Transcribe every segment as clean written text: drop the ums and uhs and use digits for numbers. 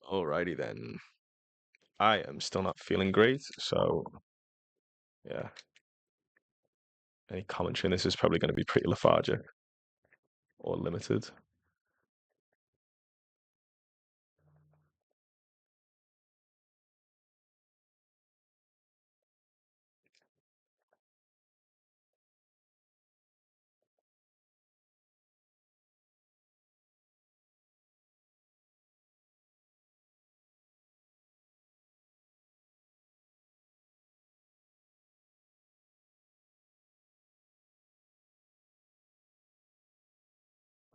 Alrighty then. I am still not feeling great, so yeah. Any commentary on this is probably going to be pretty lethargic or limited.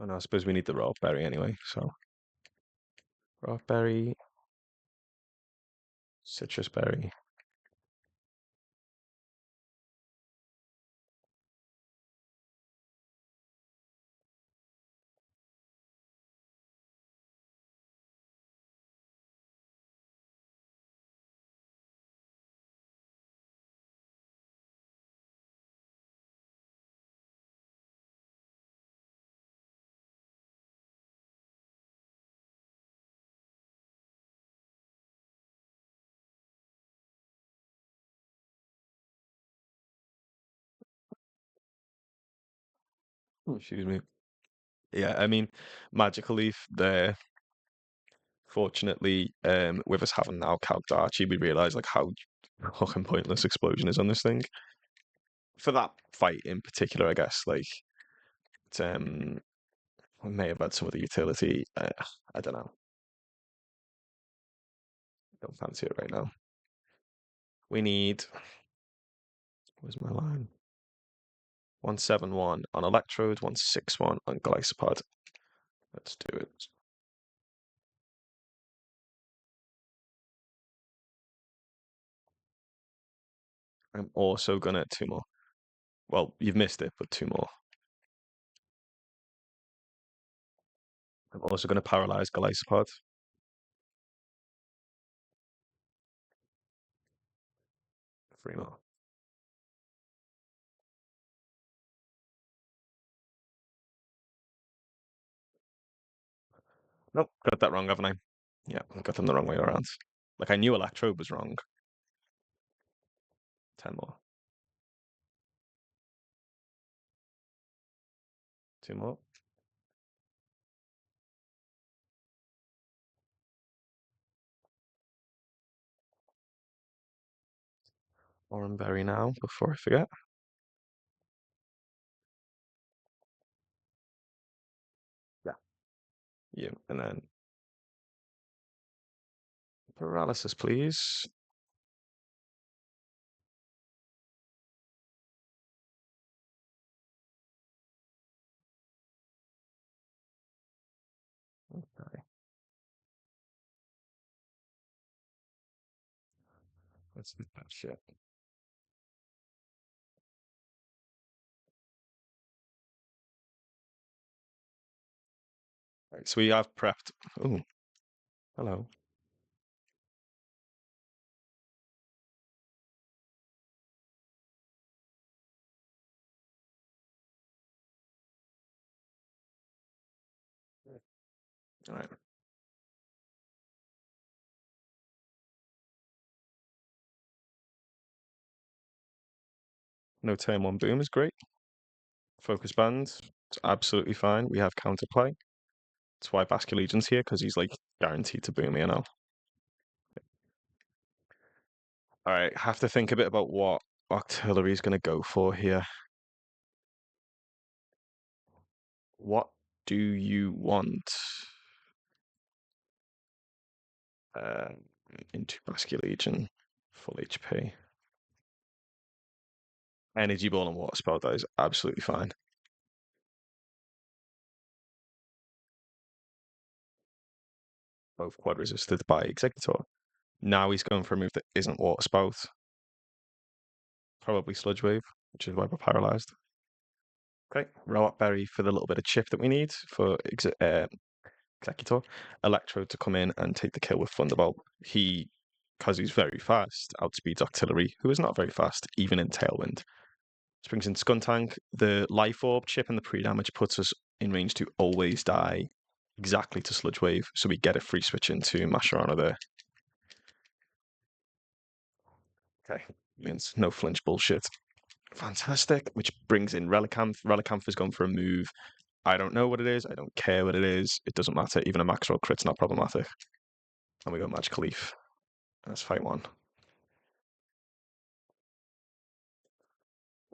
And I suppose we need the raw berry anyway, so raw berry, citrus berry. Excuse me. Yeah, I mean, magical leaf there. Fortunately, with us having now calced Archie, we realise like how fucking pointless explosion is on this thing. For that fight in particular, I guess, like it may have had some of the utility. I don't know. Don't fancy it right now. We need. Where's my line? 171 on electrode, 161 on glycopod. Let's do it. I'm also gonna two more. Well, you've missed it, but two more. I'm also gonna paralyze glycopod. Three more. Nope, got that wrong, haven't I? Yeah, I got them the wrong way around. Like I knew electrode was wrong. 10 more. Two more. Oran berry now before I forget. Yeah. Yeah, and then paralysis, please. Okay, let's do that shit. Right, so we have prepped. Oh, hello. All right. No turn one boom is great. Focus band, it's absolutely fine. We have counterplay. That's why Basque Legion's here, because he's like guaranteed to boom me, you know. All right, have to think a bit about what artillery's going to go for here. What do you want uh, into Basque Legion? Full HP. Energy ball and water spell, that is absolutely fine. Both quad resisted by Executor. Now he's going for a move that isn't water spout. Probably Sludge Wave, which is why we're paralyzed. Okay, Roat Berry for the little bit of chip that we need for Executor. Electro to come in and take the kill with Thunderbolt. He, because he's very fast, outspeeds Artillery, who is not very fast, even in Tailwind. This brings in Skuntank. The Life Orb chip and the pre-damage puts us in range to always die exactly to Sludge Wave, so we get a free switch into Mascherano there. Okay, means no flinch bullshit. Fantastic, which brings in Relicanth. Relicanth is going for a move. I don't know what it is. I don't care what it is. It doesn't matter. Even a max roll crit's not problematic. And we go Magical Leaf. Let's fight one.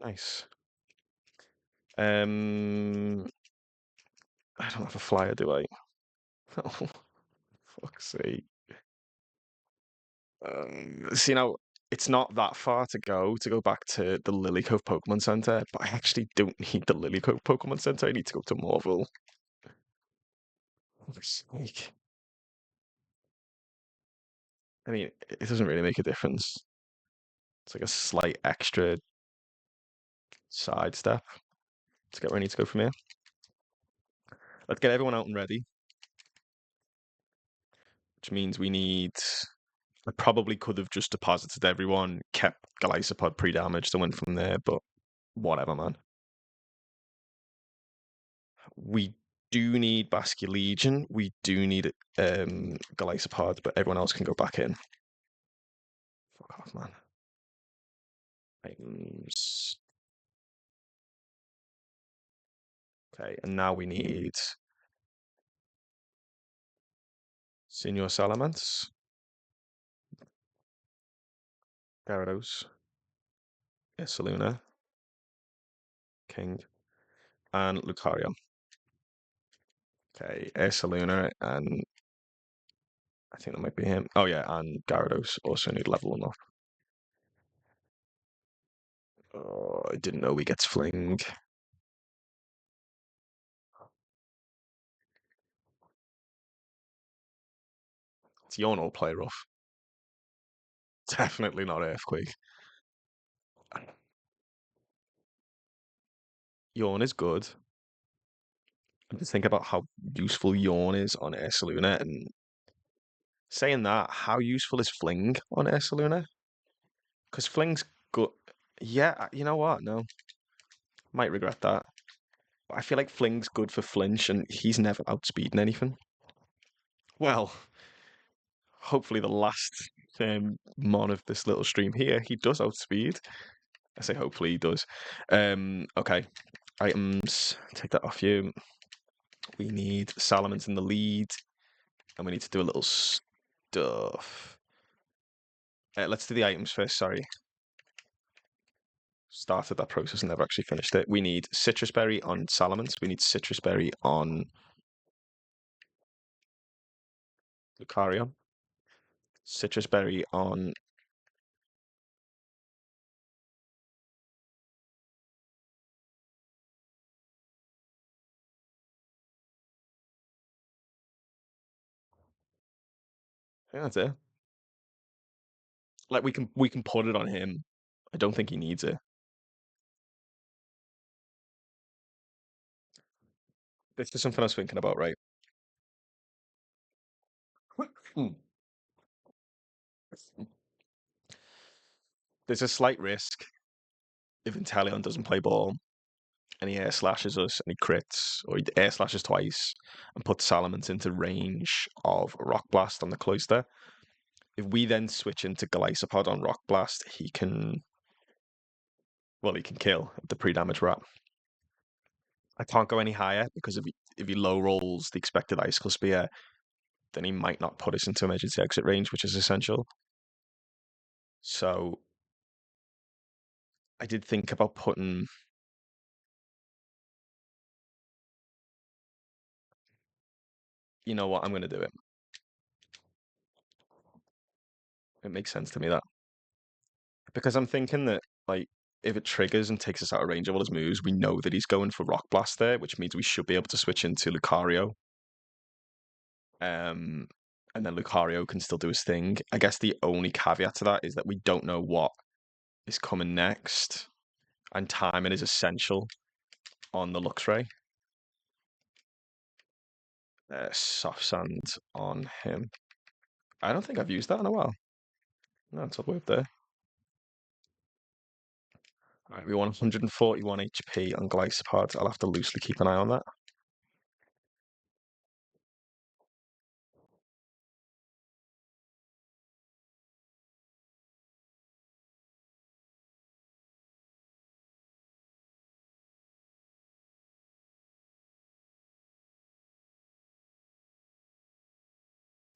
Nice. I don't have a flyer, do I? Oh, fuck's sake. See now, it's not that far to go back to the Lily Cove Pokemon Center, but I actually don't need the Lily Cove Pokemon Center. I need to go to Morville. Fuck's sake. I mean, it doesn't really make a difference. It's like a slight extra sidestep to get where I need to go from here. Let's get everyone out and ready, which means we need. I probably could have just deposited everyone, kept Golisopod pre-damaged and went from there, but whatever, man. We do need Basque Legion. We do need Golisopod, but everyone else can go back in. Fuck off, man. Items. Okay, and now we need Senior Salamence, Gyarados, Isaluna, King, and Lucario. Okay, Isaluna, and I think that might be him. Oh yeah, and Gyarados also need leveling up. Oh, I didn't know he gets Fling. It's Yawn or Play Rough. Definitely not Earthquake. Yawn is good. I'm just thinking about how useful Yawn is on Ursaluna, and saying that, how useful is Fling on Ursaluna? Because Fling's good. Yeah, you know what? No, might regret that. I feel like Fling's good for flinch, and he's never outspeeding anything. Well, hopefully the last mon of this little stream here, he does outspeed. I say hopefully he does. Okay, items. Take that off you. We need Salamence in the lead, and we need to do a little stuff. Let's do the items first. Sorry, started that process and never actually finished it. We need Citrus Berry on Salamence. We need Citrus Berry on Lucario. Citrus Berry on. I think that's it. Like we can put it on him. I don't think he needs it. This is something I was thinking about, right? Hmm. There's a slight risk if Inteleon doesn't play ball and he air slashes us and he crits, or he air slashes twice and puts Salamence into range of Rock Blast on the Cloister. If we then switch into Golisopod on Rock Blast, he can, well, he can kill the pre-damage rat. I can't go any higher because if he low rolls the expected Icicle Spear, then he might not put us into emergency exit range, which is essential. So I did think about putting. You know what? I'm going to do it. It makes sense to me that because I'm thinking that like if it triggers and takes us out of range of all his moves, we know that he's going for Rock Blast there, which means we should be able to switch into Lucario. Um, and then Lucario can still do his thing. I guess the only caveat to that is that we don't know what is coming next, and timing is essential on the Luxray. Soft Sand on him. I don't think I've used that in a while. No, it's all the way up there. All right, we want 141 HP on Glycopod. I'll have to loosely keep an eye on that.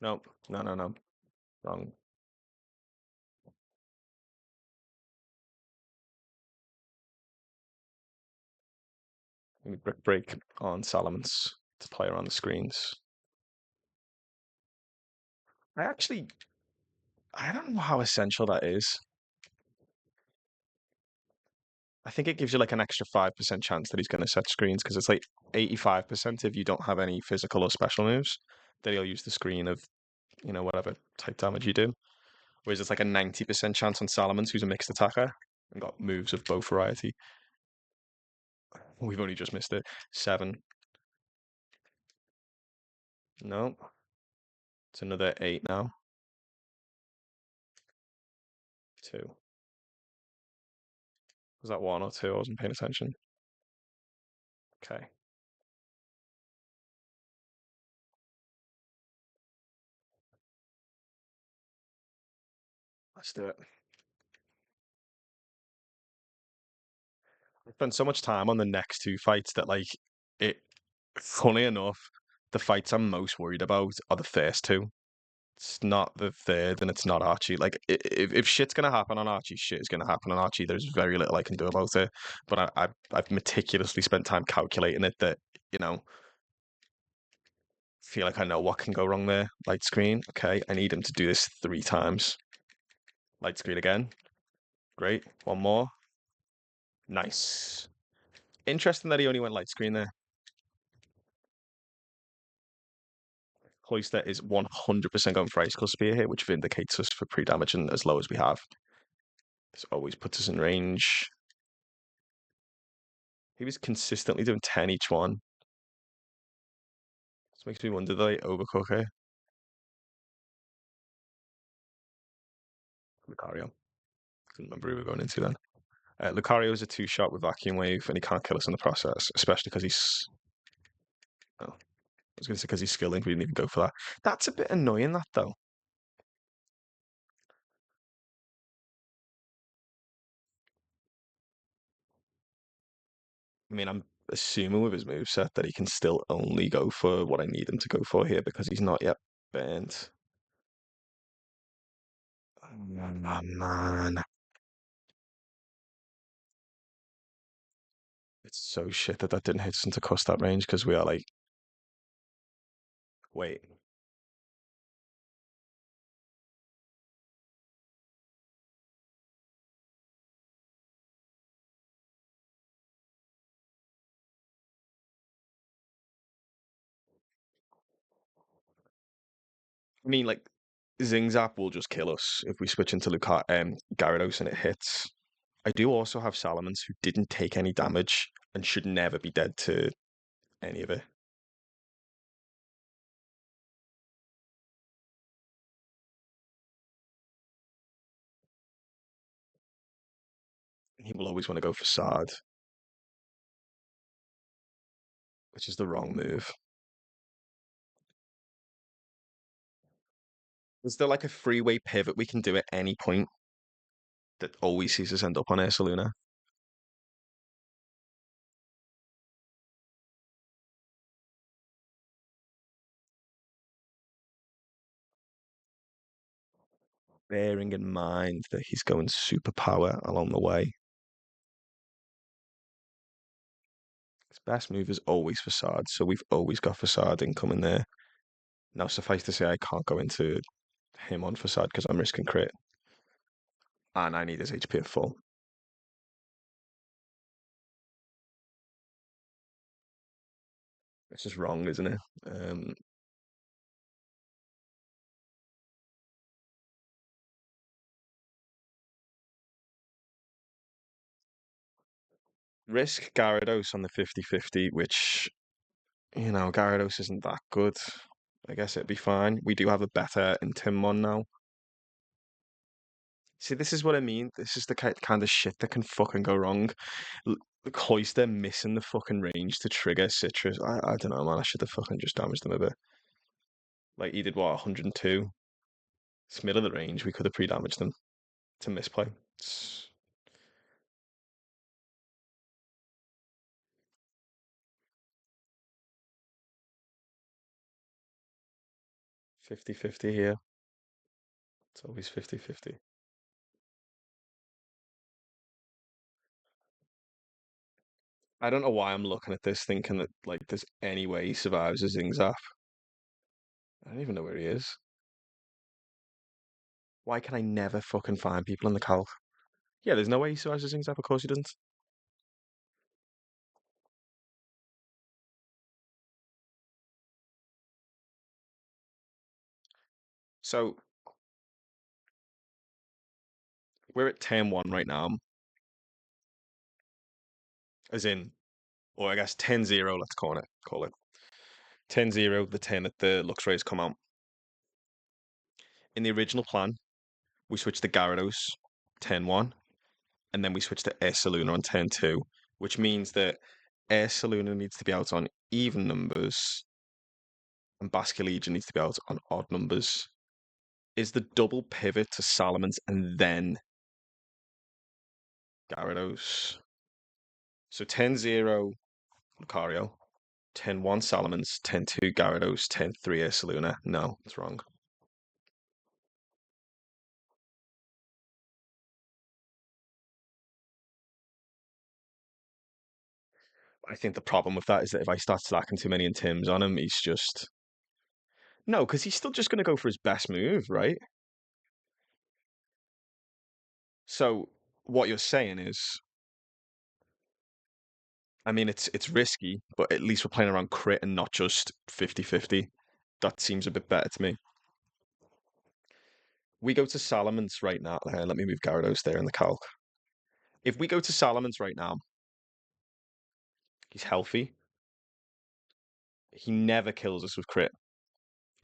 Nope. No, no, no. Wrong. We need brick break on Salamence to play around the screens. I actually, I don't know how essential that is. I think it gives you like an extra 5% chance that he's going to set screens because it's like 85% if you don't have any physical or special moves, then he'll use the screen of, whatever type damage you do. Whereas it's like a 90% chance on Salamence, who's a mixed attacker and got moves of both variety. We've only just missed it. 7. No, it's another 8 now. 2. Was that 1 or 2? I wasn't paying attention. Okay, let's do it. I spent so much time on the next two fights that, like, it, funny enough, the fights I'm most worried about are the first two. It's not the third, and it's not Archie. Like, if shit's gonna happen on Archie, shit is gonna happen on Archie. There's very little I can do about it. But I've meticulously spent time calculating it that, you know, feel like I know what can go wrong there. Light screen. Okay, I need him to do this 3 times. Light screen again. Great. One more. Nice. Interesting that he only went light screen there. Cloister is 100% going for Icicle Spear here, which vindicates us for pre-damaging as low as we have. This always puts us in range. He was consistently doing 10 each one. This makes me wonder, do they overcook here? Lucario. Couldn't remember who we were going into then. Lucario is a 2-shot with Vacuum Wave, and he can't kill us in the process, especially because he's... Oh, I was going to say because he's skilling, we didn't even go for that. That's a bit annoying, that, though. I mean, I'm assuming with his moveset that he can still only go for what I need him to go for here because he's not yet burnt. Oh, man. It's so shit that that didn't hit us into cost that range because we are like, wait. I mean, like, Zing Zap will just kill us if we switch into Gyarados and it hits. I do also have Salamence who didn't take any damage and should never be dead to any of it. He will always want to go Facade, which is the wrong move. Is there like a freeway pivot we can do at any point that always sees us end up on Ursaluna? Bearing in mind that he's going superpower along the way. His best move is always Facade, so we've always got Facade incoming there. Now, suffice to say, I can't go into him on Facade because I'm risking crit, and I need his HP at full. It's just wrong, isn't it? Risk Gyarados on the 50-50, which, Gyarados isn't that good. I guess it'd be fine. We do have a better Intimon now. See, this is what I mean. This is the kind of shit that can fucking go wrong. The Cloyster missing the fucking range to trigger Citrus. I don't know, man. I should have fucking just damaged them a bit. Like, he did what, 102? It's middle of the range. We could have pre-damaged them to misplay. It's... 50-50 here. It's always 50-50. I don't know why I'm looking at this thinking that like there's any way he survives a Zing Zap. I don't even know where he is. Why can I never fucking find people in the calc? Yeah, there's no way he survives a Zing Zap. Of course he didn't. So we're at 10-1 right now, as in, or I guess 10-0, let's call it 10-0, the 10 that the Lux Rays come out. In the original plan, we switched to Gyarados 10-1, and then we switched to Air Saluna on 10-2, which means that Air Saluna needs to be out on even numbers and Basculegion needs to be out on odd numbers. Is the double pivot to Salamence and then Gyarados? So 10-0 Lucario, 10-1 Salamence, 10-2 Gyarados, 10-3 Air Saluna. No, it's wrong. I think the problem with that is that if I start slacking too many in Tim's on him, he's just no, because he's still just going to go for his best move, right? So what you're saying is, I mean, it's risky, but at least we're playing around crit and not just 50-50. That seems a bit better to me. We go to Salamence right now. Let me move Gyarados there in the calc. If we go to Salamence right now, he's healthy. He never kills us with crit.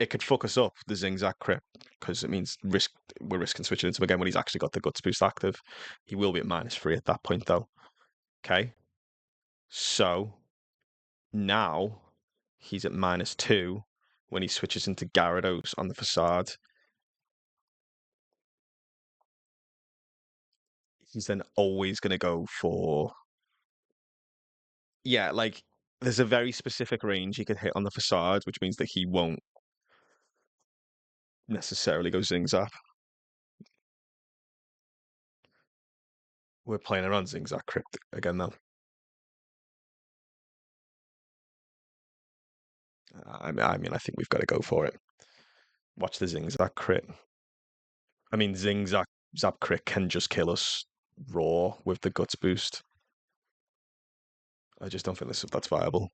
It could fuck us up, the Zingzak crit, because it means we're risking switching into him again when he's actually got the Guts boost active. He will be at -3 at that point, though. Okay? So now he's at -2 when he switches into Gyarados on the facade. He's then always going to go for. Yeah, like there's a very specific range he could hit on the facade, which means that he won't necessarily go Zing Zap. We're playing around Zing Zap Crypt again, though. I think we've got to go for it. Watch the Zing Zap crit. I mean, Zap crit can just kill us raw with the Guts boost. I just don't think that's viable.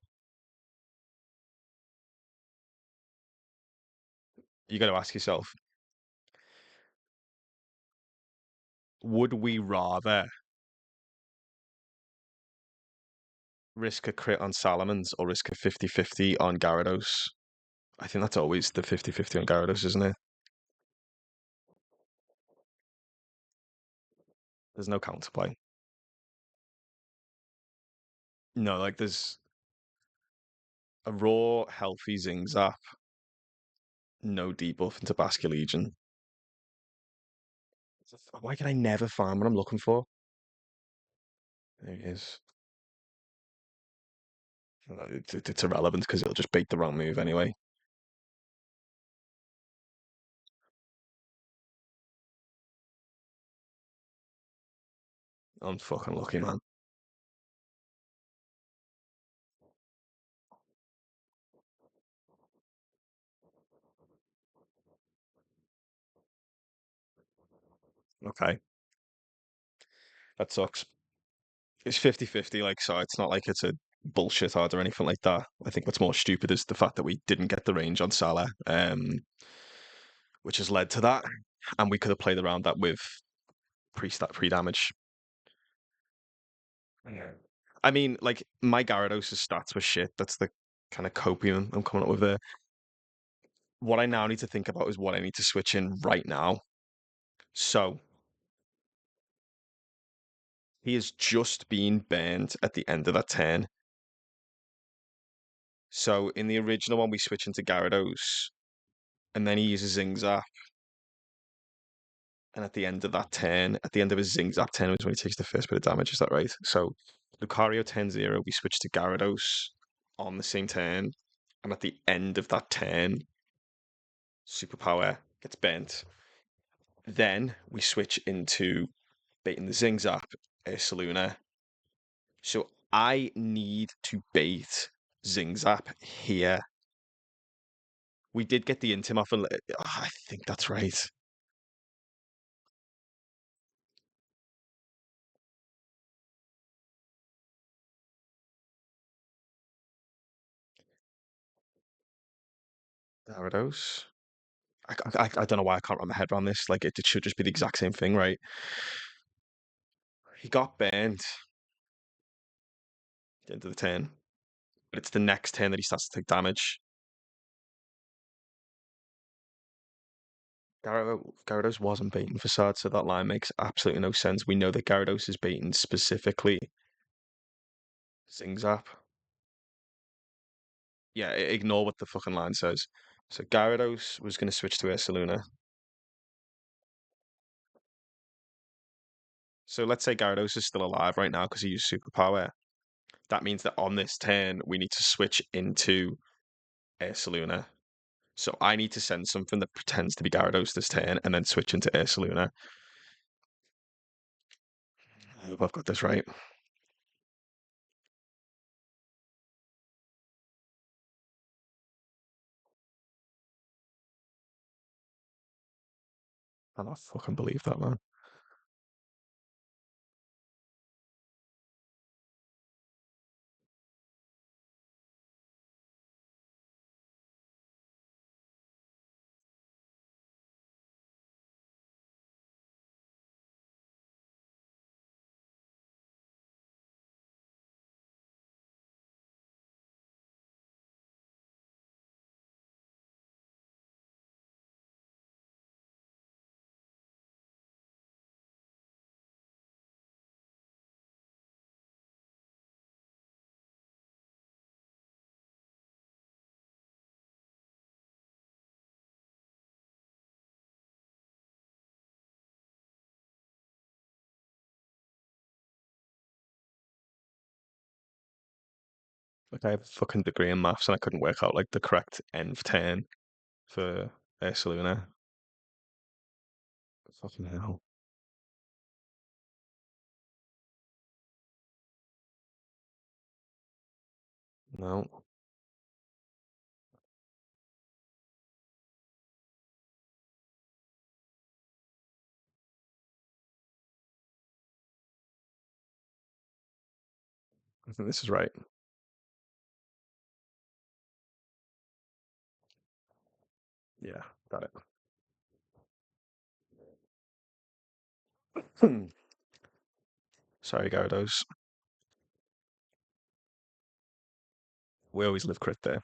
You got to ask yourself, would we rather risk a crit on Salamence or risk a 50-50 on Gyarados? I think that's always the 50-50 on Gyarados, isn't it? There's no counterplay. No, like there's a raw, healthy Zing Zap, no debuff into Basculegion. Why can I never find what I'm looking for? There he is. It's irrelevant because it'll just bait the wrong move anyway. I'm fucking lucky, man. Okay, that sucks. It's 50-50, like, so it's not like it's a bullshit odd or anything like that. I think what's more stupid is the fact that we didn't get the range on Salah, which has led to that. And we could have played around that with pre-damage. Yeah. I mean, like, my Gyarados' stats were shit. That's the kind of copium I'm coming up with there. What I now need to think about is what I need to switch in right now. So he is just being burned at the end of that turn. So in the original one, we switch into Gyarados, and then he uses Zing Zap. And at the end of that turn, at the end of his Zing Zap turn, is when he takes the first bit of damage. Is that right? So Lucario 10-0, we switch to Gyarados on the same turn. And at the end of that turn, superpower gets bent. Then we switch into baiting the Zing Zap Saluna. So I need to bait Zing Zap here. We did get the intim off, and I think that's right. Gyarados. I don't know why I can't wrap my head around this. Like it should just be the exact same thing, right? He got burned at the end of the turn, but it's the next turn that he starts to take damage. Gyarados wasn't baiting Facade, so that line makes absolutely no sense. We know that Gyarados is baiting specifically Zing Zap. Yeah, ignore what the fucking line says. So Gyarados was going to switch to Ursaluna. So let's say Gyarados is still alive right now because he used Superpower. That means that on this turn, we need to switch into Ursaluna. So I need to send something that pretends to be Gyarados this turn and then switch into Ursaluna. I hope I've got this right. I don't fucking believe that, man. Like I have a fucking degree in maths and I couldn't work out like the correct nth turn for Ursaluna. Fucking hell. No. I think this is right. Yeah, got it. Sorry, Gyarados. We always live crit there.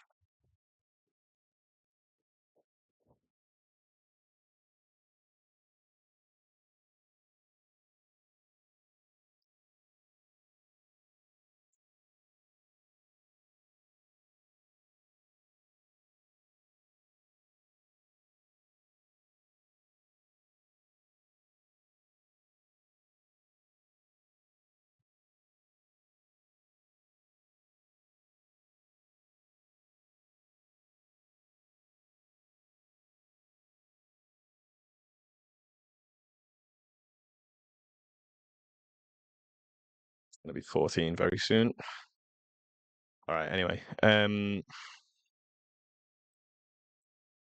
It's gonna be 14 very soon. All right, anyway.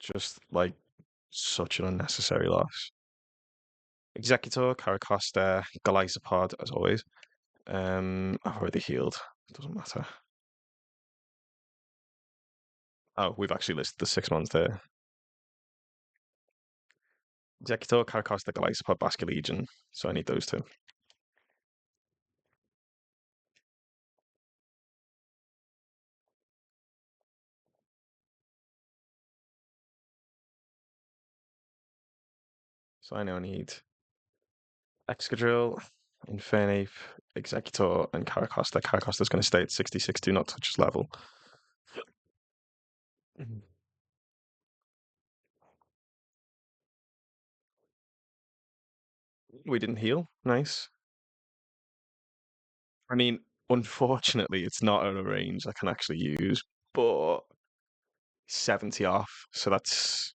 Just like such an unnecessary loss. Executor, Caracosta, Golisopod, as always. I've already healed. Doesn't matter. Oh, we've actually listed the 6 months there. Executor, Caracosta, Golisopod, Basculegion. So I need those two. So I now need Excadrill, Infernape, Executor, and Caracosta. Caracosta's going to stay at 66, do not touch his level. Mhm. We didn't heal. Nice. I mean, unfortunately, it's not out of range I can actually use, but 70 off. So that's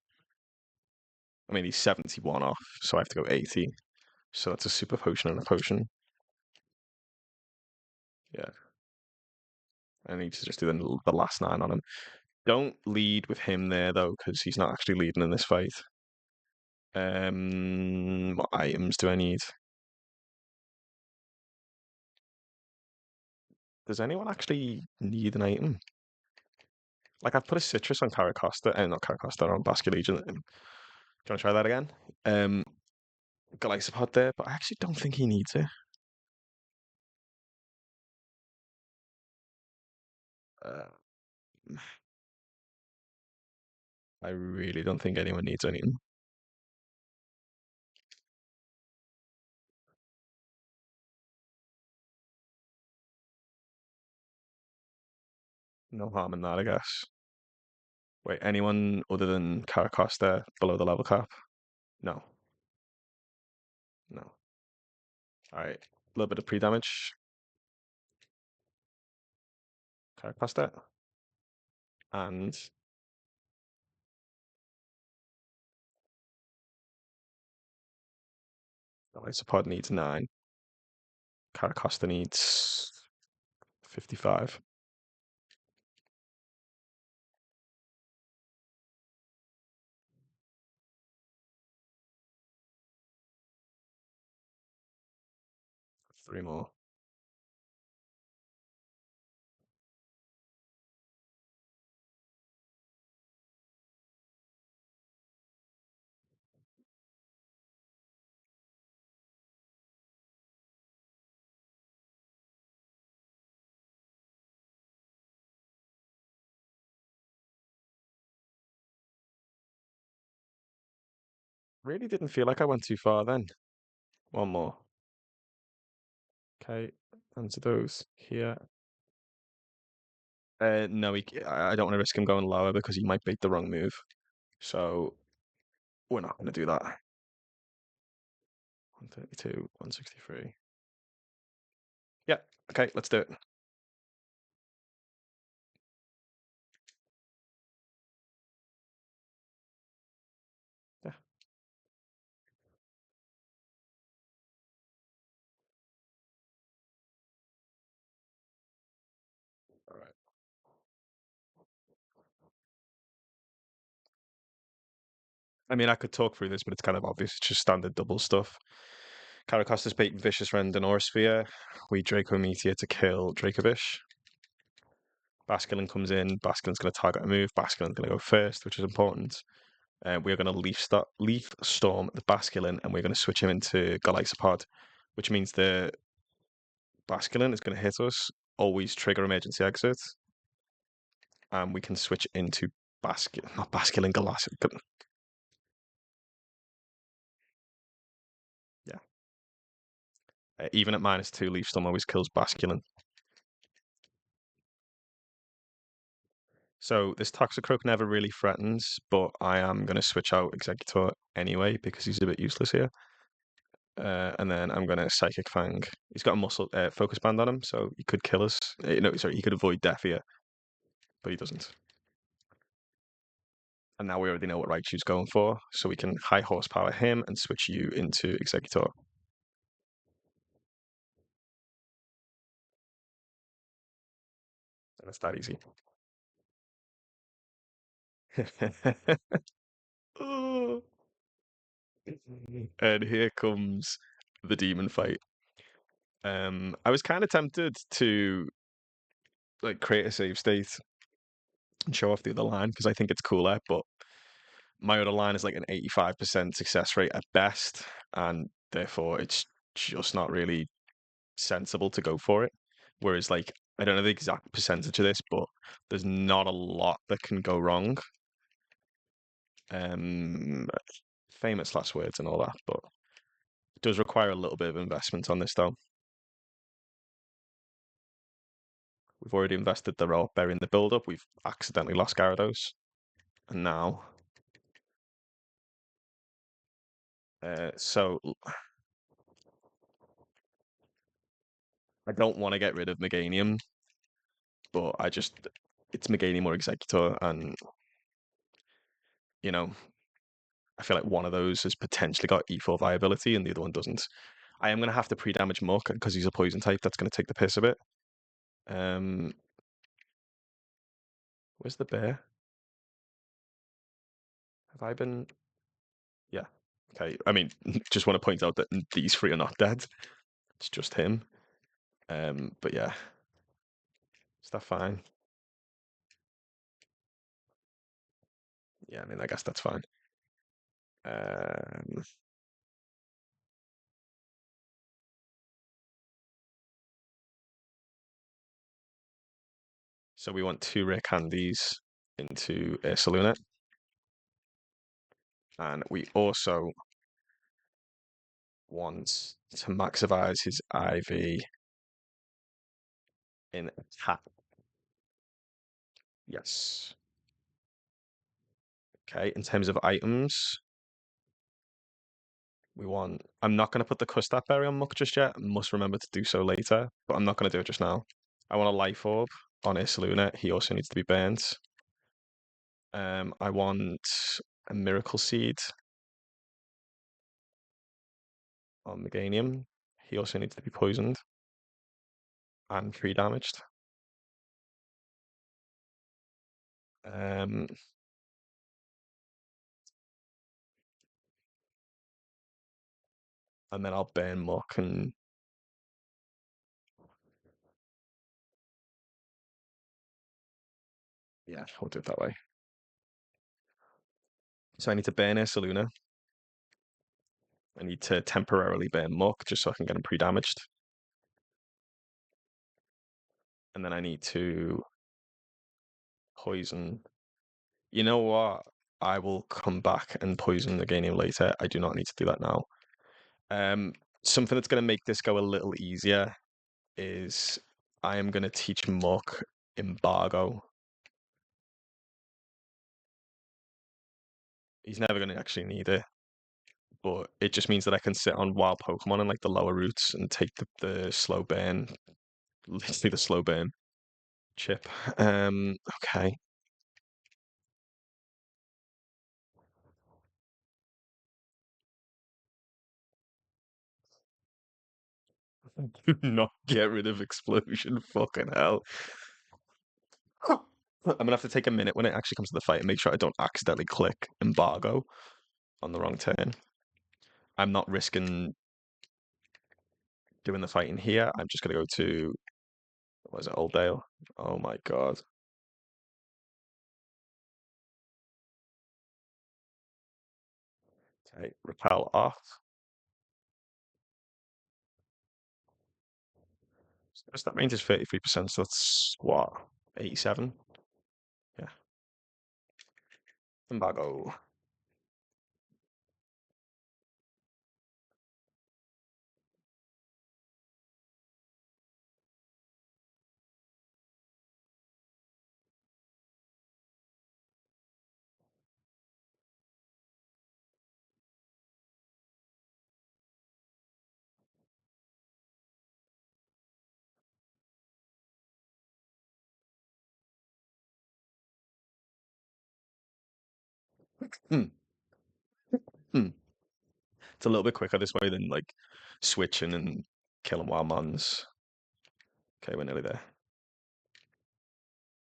I mean, he's 71 off, so I have to go 80. So that's a super potion and a potion. Yeah. I need to just do the last 9 on him. Don't lead with him there, though, because he's not actually leading in this fight. What items do I need? Does anyone actually need an item? Like, I've put a citrus on Caracosta, and not Caracosta, on Basculegion. Do you want to try that again? Glycopod there, but I actually don't think he needs it. Uh, I really don't think anyone needs anything. No harm in that, I guess. Wait, anyone other than Caracosta below the level cap? No, no. All right, a little bit of pre-damage. Caracosta. And the Isopod needs 9. Caracosta needs 55. Three more. Really didn't feel like I went too far then. One more. Okay, answer those here. No, I don't want to risk him going lower because he might bait the wrong move. So we're not going to do that. 132, 163. Yeah, okay, let's do it. Yeah, all right. I mean, I could talk through this, but it's kind of obvious. It's just standard double stuff. Caracosta's bait Vicious Rend and Aurasphere. We Draco Meteor to kill Dracovish. Basculin comes in. Basculin's going to target a move. Basculin's going to go first, which is important. We're going to leaf storm the Basculin, and we're going to switch him into Galaxapod, which means the Basculin is going to hit us. Always trigger emergency exit, and we can switch into not Basculin, Galas. Yeah, even at -2, leaf storm always kills Basculin. So this Toxicroak never really threatens, but I am going to switch out Executor anyway because he's a bit useless here. And then I'm going to Psychic Fang. He's got a muscle focus band on him, so he could kill us. No, sorry, he could avoid death here, but he doesn't. And now we already know what Raichu's going for, so we can high horsepower him and switch you into Executor. And it's that easy. Oh. And here comes the demon fight. I was kind of tempted to like create a save state and show off the other line because I think it's cooler, but my other line is like an 85% success rate at best, and therefore it's just not really sensible to go for it. Whereas, like, I don't know the exact percentage of this, but there's not a lot that can go wrong. Um, famous last words and all that, but it does require a little bit of investment on this, though. We've already invested the roll berry in the build up. We've accidentally lost Gyarados, and now, so I don't want to get rid of Meganium, but it's Meganium or Executor, and you know I feel like one of those has potentially got E4 viability and the other one doesn't. I am going to have to pre-damage Muck because he's a poison type. That's going to take the piss a bit. Um, where's the bear? Have I been? Yeah. Okay. I mean, just want to point out that these three are not dead. It's just him. But yeah, is that fine? Yeah, I mean, I guess that's fine. Um, so we want two rare candies into Saluna, and we also want to maximize his IV in attack. Yes. Okay, in terms of items, we want. I'm not going to put the custard berry on Muck just yet. I must remember to do so later, but I'm not going to do it just now. I want a life orb on Isaluna. He also needs to be burnt. I want a miracle seed on Meganium. He also needs to be poisoned and free damaged. Um, and then I'll burn Muck and yeah, I'll do it that way. So I need to burn Isaluna. I need to temporarily burn Muck just so I can get him pre-damaged. And then I need to poison. You know what? I will come back and poison the game later. I do not need to do that now. Um, Something that's going to make this go a little easier is I am going to teach Muck embargo. He's never going to actually need it, but it just means that I can sit on wild Pokemon in like the lower routes and take the slow burn, literally the slow burn chip. Okay. Do not get rid of explosion. Fucking hell. I'm gonna have to take a minute when it actually comes to the fight and make sure I don't accidentally click embargo on the wrong turn. I'm not risking doing the fight in here. I'm just gonna go to what is it, Oldale? Oh my god. Okay, repel off. So that range is 33%, so that's what? 87? Yeah. Embargo. Hmm. Hmm. It's a little bit quicker this way than like switching and killing wild mons. Okay, we're nearly there.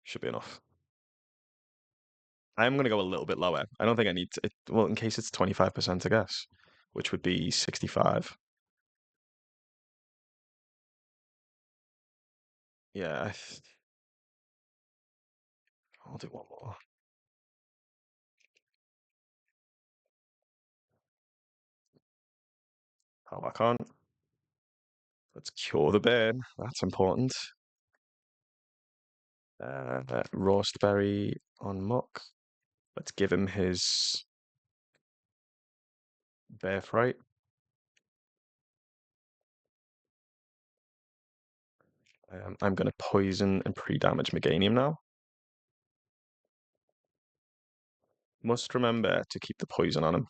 Should be enough. I'm going to go a little bit lower. I don't think I need to. Well, in case it's 25%, I guess, which would be 65. Yeah, I'll do one more. Power back on. Let's cure the burn. That's important. Roast berry on Muck. Let's give him his bear fright. I'm going to poison and pre-damage Meganium now. Must remember to keep the poison on him.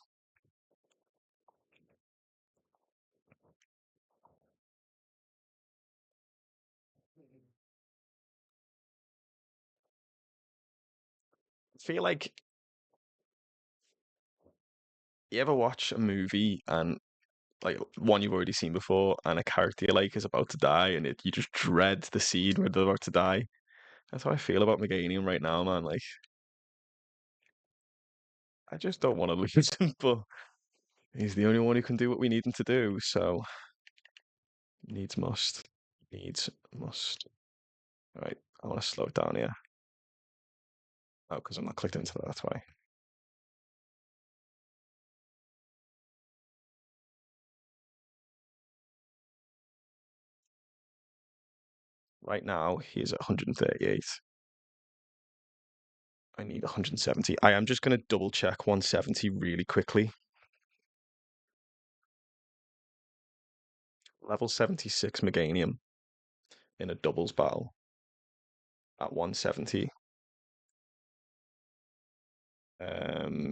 I feel like You ever watch a movie and like one you've already seen before, and a character you like is about to die, and you just dread the scene where they're about to die? That's how I feel about Meganium right now, man. Like, I just don't want to lose him, but he's the only one who can do what we need him to do. So needs must, needs must. All right, I want to slow it down here. Oh, because I'm not clicked into that. That's why. Right now he is at 138. I need 170. I am just going to double check 170 really quickly. Level 76 Meganium in a doubles battle at 170.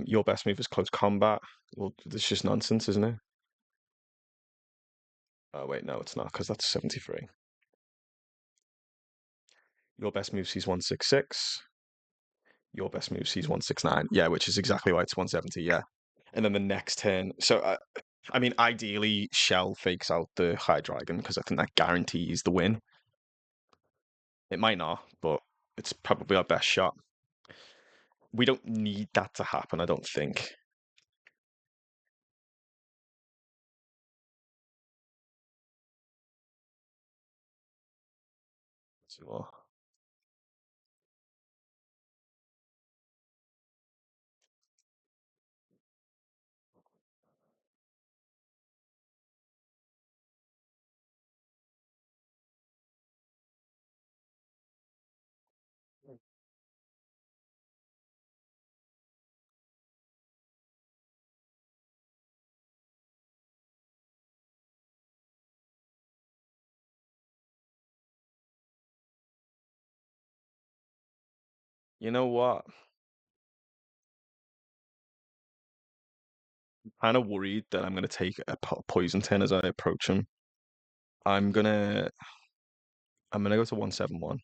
Your best move is close combat. Well, it's just nonsense, isn't it? Oh wait, no, it's not because that's 73. Your best move sees 166. Your best move sees 169. Yeah, which is exactly why it's 170. Yeah, and then the next turn. So I mean, ideally, Shell fakes out the High Dragon because I think that guarantees the win. It might not, but it's probably our best shot. We don't need that to happen, I don't think. So, you know what? I'm kind of worried that I'm going to take a poison tin as I approach him. I'm gonna, I'm gonna go to 171.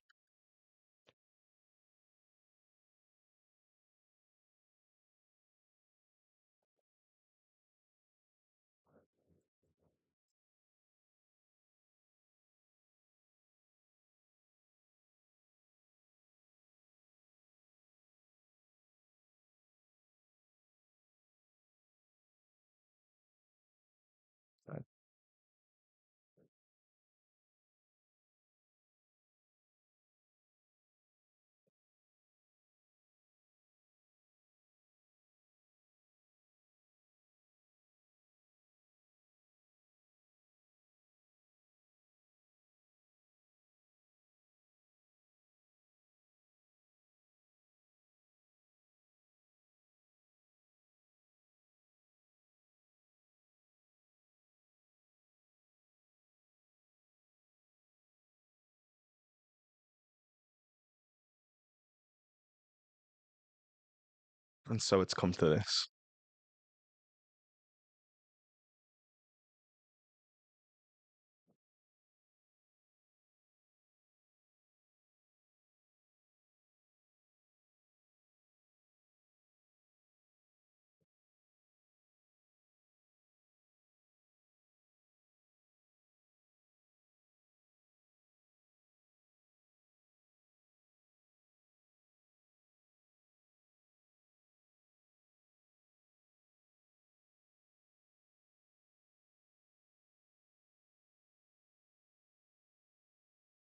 And so it's come to this.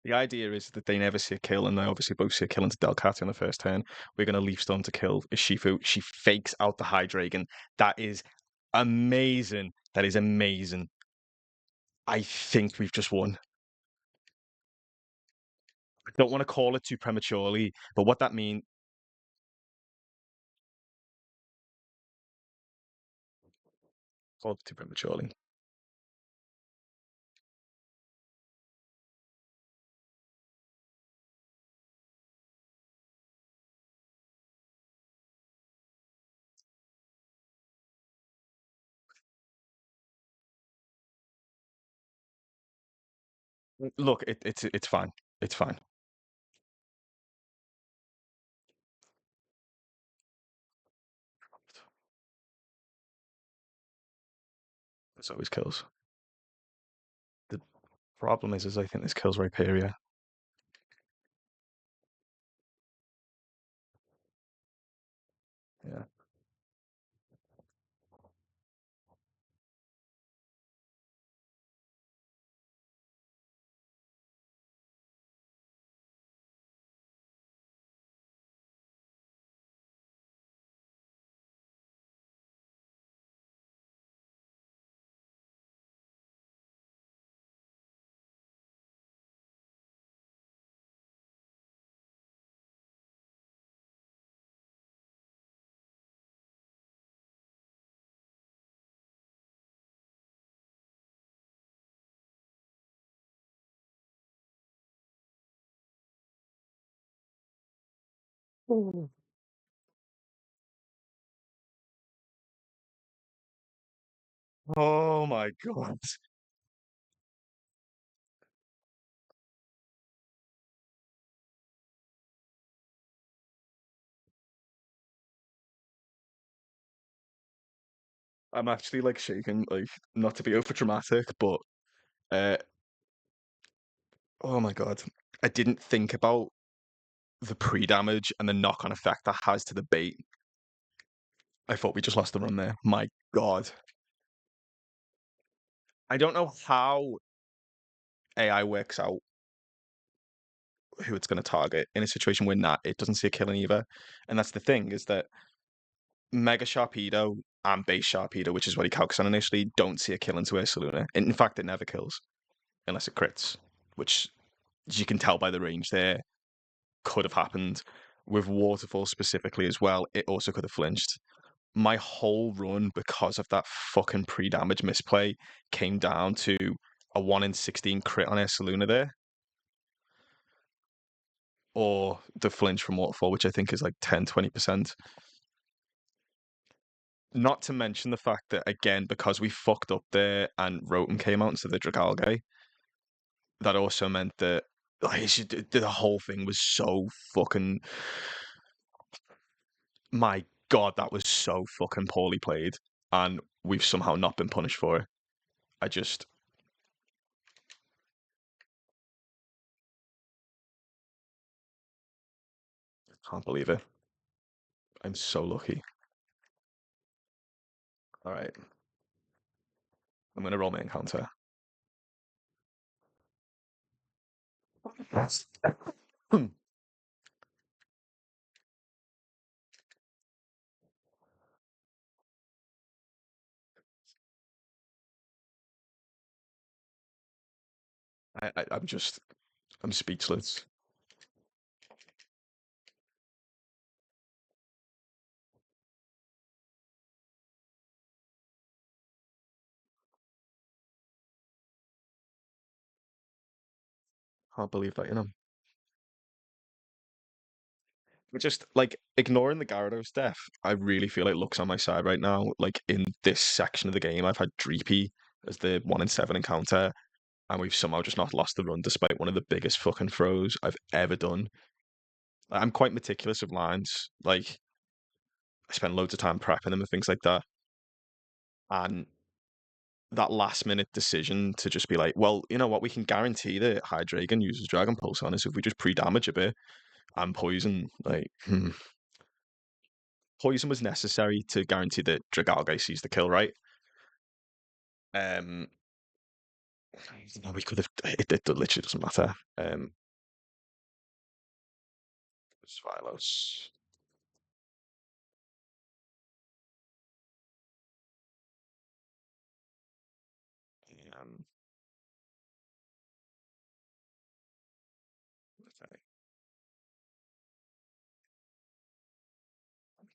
The idea is that they never see a kill, and they obviously both see a kill into Delcat in the first turn. We're going to leaf stone to kill Shifu. She fakes out the High Dragon. That is amazing. That is amazing. I think we've just won. I don't want to call it too prematurely, but what that means, call it too prematurely. Look, it's fine. It's fine. This always kills. The problem is I think this kills Rhyperia. Yeah. Mm. Oh my god. I'm actually like shaking, like not to be over dramatic, but uh oh my god. I didn't think about the pre-damage and the knock-on effect that has to the bait. I thought we just lost the run there. My god. I don't know how AI works out who it's going to target in a situation where not it doesn't see a killing either. And that's the thing is that Mega Sharpedo and Base Sharpedo, which is what he calcs on initially, don't see a kill into Ursaluna. In fact, it never kills unless it crits, which as you can tell by the range there could have happened. With Waterfall specifically as well, it also could have flinched. My whole run, because of that fucking pre-damage misplay, came down to a 1 in 16 crit on Ursaluna there, or the flinch from Waterfall, which I think is like 10-20%. Not to mention the fact that, again, because we fucked up there and Rotom came out instead of the Dragalge, that also meant that like, the whole thing was so fucking. My God, that was so fucking poorly played. And we've somehow not been punished for it. I just can't believe it. I'm so lucky. All right, I'm going to roll my encounter. Yes. I'm speechless. Can't believe that, But just like ignoring the Gyarados death, I really feel like luck's on my side right now. Like in this section of the game, I've had Dreepy as the 1 in 7 encounter, and we've somehow just not lost the run despite one of the biggest fucking throws I've ever done. I'm quite meticulous with lines. Like I spend loads of time prepping them and things like that. And that last minute decision to just be like, well, you know what, we can guarantee that Hydreigon uses Dragon Pulse on us if we just pre-damage a bit and poison. Like, poison was necessary to guarantee that Dragalge sees the kill, right? Um, no, we could have. It literally doesn't matter. Svilos. Um, okay.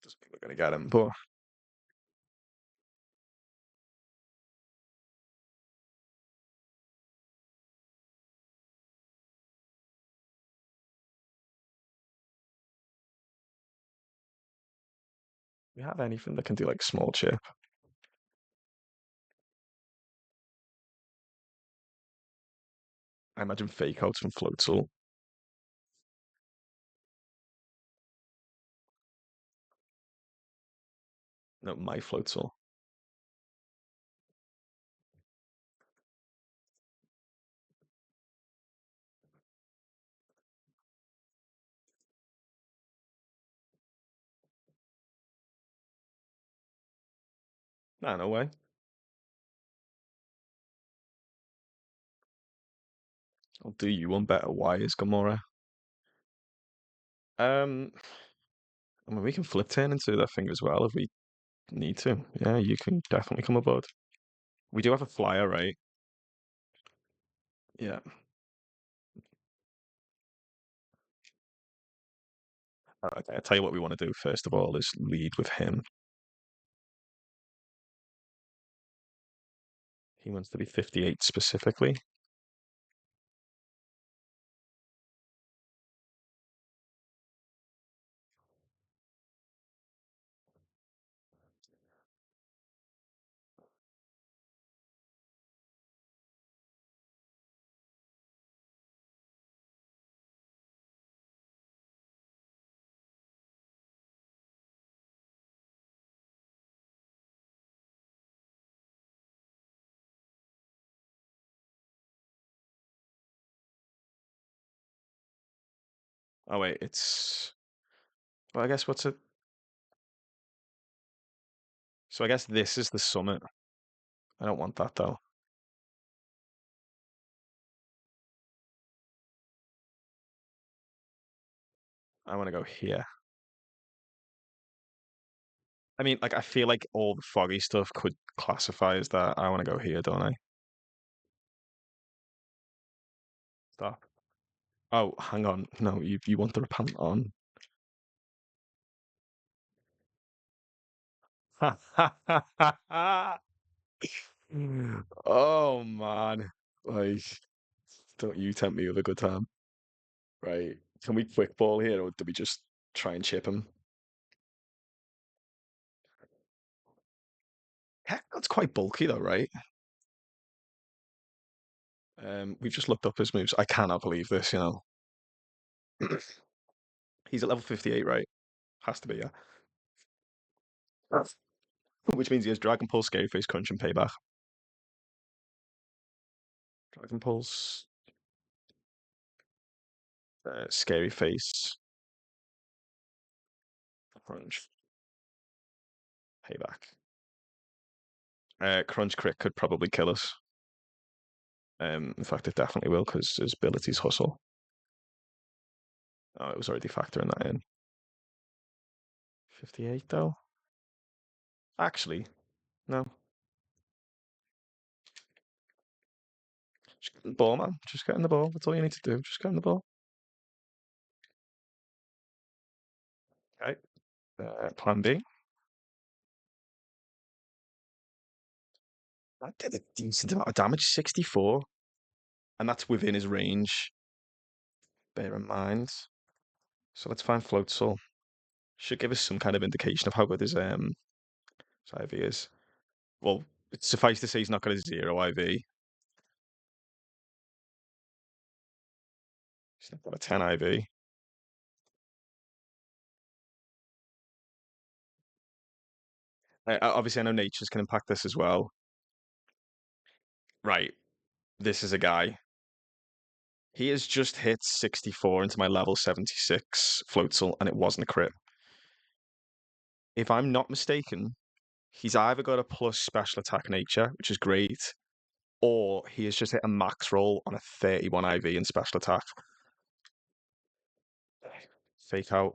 Doesn't mean we're gonna get him, but we have anything that can do like small chip. I imagine fake outs from Floatzel. No, my Floatzel. Nah, no way. I'll do you one better. Why is Gamora? Um, I mean, we can flip turn into that thing as well if we need to. Yeah, you can definitely come aboard. We do have a flyer, right? Yeah. Okay, I'll tell you what we want to do first of all is lead with him. He wants to be 58 specifically. Oh wait, it's well, I guess what's it? So I guess this is the summit. I don't want that though. I want to go here. I mean, like I feel like all the foggy stuff could classify as that. I want to go here, don't I? Stop. Oh, hang on. No, you want the repant on. Oh man. Like, don't you tempt me with a good time. Right. Can we quick ball here or do we just try and chip him? Heck, that's quite bulky though, right? We've just looked up his moves. I cannot believe this, you know. He's at level 58, right? Has to be, yeah. Which means he has Dragon Pulse, Scary Face, Crunch, and Payback. Dragon Pulse, Scary Face, Crunch, Payback. Crunch Crit could probably kill us. In fact, it definitely will because his abilities hustle. Oh, it was already factoring that in. 58 though? Actually, no. Just get in the ball, man. Just get in the ball. That's all you need to do. Just get in the ball. Okay. Plan B. That did a decent amount of damage, 64. And that's within his range, bear in mind. So let's find Float Soul. Should give us some kind of indication of how good his IV is. Well, it's suffice to say he's not got a zero IV. He's not got a 10 IV. Obviously, I know natures can impact this as well. Right, this is a guy. He has just hit 64 into my level 76 Floatzel, and it wasn't a crit. If I'm not mistaken, he's either got a plus special attack nature, which is great, or he has just hit a max roll on a 31 IV in special attack. Fake out,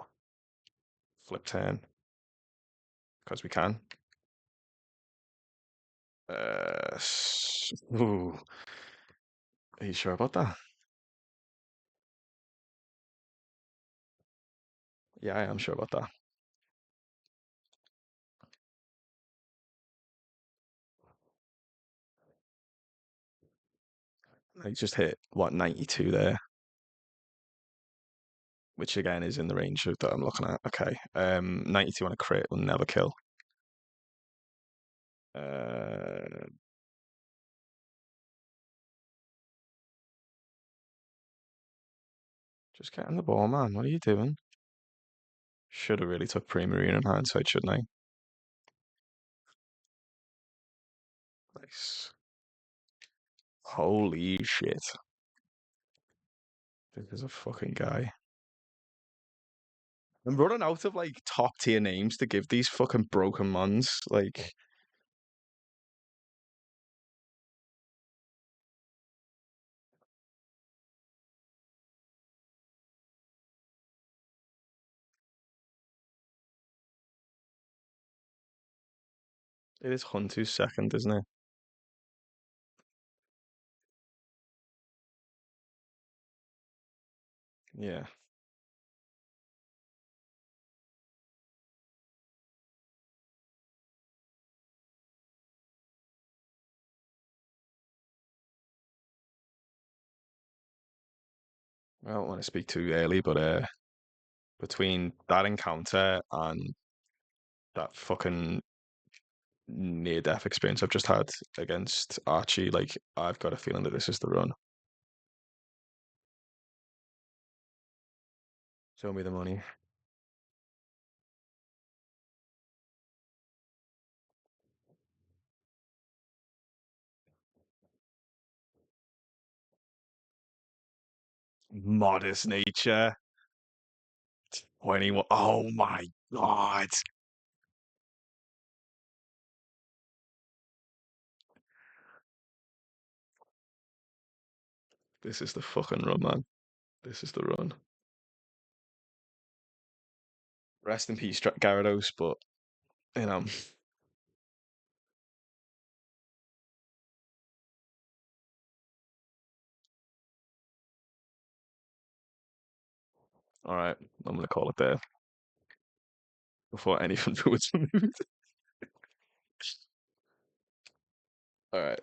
flip turn, because we can. Ooh, are you sure about that? Yeah, I am sure about that. He just hit what 92 there, which again is in the range of that I'm looking at. Okay, 92 on a crit will never kill. Uh, just get in the ball, man. What are you doing? Should have really took pre-marine in hindsight, shouldn't I? Nice. Holy shit. This is a fucking guy. I'm running out of like top tier names to give these fucking broken mons. Like, It is Hunter's second, isn't it? Yeah. I don't want to speak too early, but between that encounter and that fucking near death experience I've just had against Archie, like I've got a feeling that this is the run. Show me the money. Modest nature. 21. Oh my God. This is the fucking run, man. This is the run. Rest in peace, Gyarados, but you know, all right, I'm gonna call it there before anything moves. All right.